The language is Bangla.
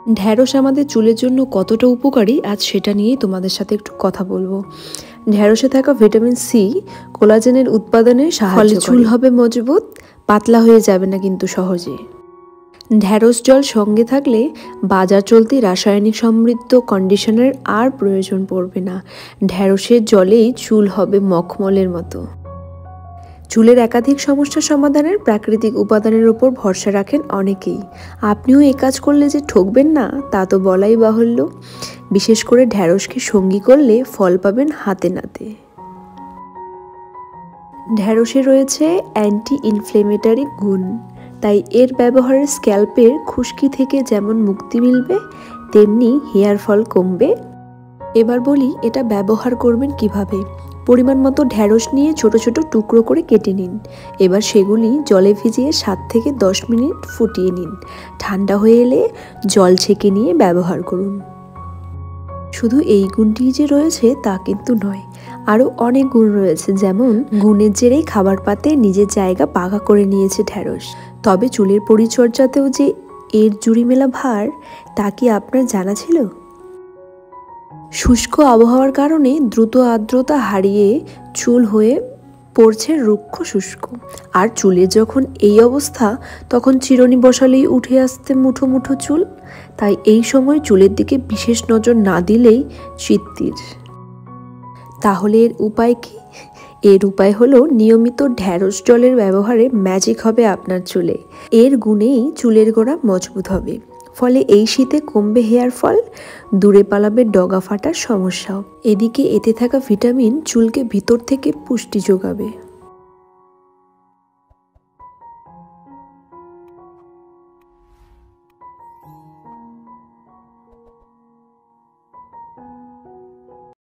ঢ্যাঁড়স আমাদের চুলের জন্য কতটা উপকারী আজ সেটা নিয়েই তোমাদের সাথে একটু কথা বলবো। ঢ্যাঁড়সে থাকা ভিটামিন সি কোলাজেনের উৎপাদনে সাহায্য করে, চুল হবে মজবুত, পাতলা হয়ে যাবে না কিন্তু সহজে। ঢ্যাঁড়স জল সঙ্গে থাকলে বাজার চলতি রাসায়নিক সমৃদ্ধ কন্ডিশনার আর প্রয়োজন পড়বে না। ঢ্যাঁড়সের জলেই চুল হবে মখমলের মতো। চুলের একাধিক সমস্যা সমাধানের প্রাকৃতিক উপাদানের ওপর ভরসা রাখেন অনেকেই। আপনিও এই কাজ করলে যে ঠকবেন না তা তো বলাই বাহুল্য। বিশেষ করে ঢ্যাঁড়সকে সঙ্গী করলে ফল পাবেন হাতে নাতে। ঢ্যাঁড়সে রয়েছে অ্যান্টি ইনফ্লেমেটরি গুণ, তাই এর ব্যবহারে স্ক্যাল্পের খুশকি থেকে যেমন মুক্তি মিলবে তেমনি হেয়ার ফল কমবে। এবার বলি এটা ব্যবহার করবেন কিভাবে। পরিমাণ মতো ঢ্যাঁড়স নিয়ে ছোট ছোট টুকরো করে কেটে নিন। এবার সেগুলি জলে ভিজিয়ে 7 থেকে 10 মিনিট ফুটিয়ে নিন। ঠান্ডা হয়ে এলে জল ছেঁকে নিয়ে ব্যবহার করুন। শুধু এই গুণটি যে রয়েছে তা কিন্তু নয়, আরও অনেক গুণ রয়েছে, যেমন গুণের জেরেই খাবার পাতে নিজের জায়গা পাকা করে নিয়েছে ঢ্যাঁড়স। তবে চুলের পরিচর্যাতেও যে এর জুড়ি মেলা ভার তা কি আপনার জানা ছিল? শুষ্ক আবহাওয়ার কারণে দ্রুত আর্দ্রতা হারিয়ে চুল হয়ে পড়ছে রুক্ষ শুষ্ক। আর চুলের যখন এই অবস্থা তখন চিরুনি বসালেই উঠে আসতে মুঠো মুঠো চুল। তাই এই সময় চুলের দিকে বিশেষ নজর না দিলেই চিত্তির। তাহলে এর উপায় কি? এর উপায় হলো নিয়মিত ঢ্যাঁড়স জলের ব্যবহারে ম্যাজিক হবে আপনার চুলে। এর গুণেই চুলের গোড়া মজবুত হবে, ফলে এই শীতে কমবে হেয়ার ফল, দূরে পালাবে ডগা ফাটার সমস্যাও। এদিকে এতে থাকা ভিটামিন চুলকে ভিতর থেকে পুষ্টি যোগাবে।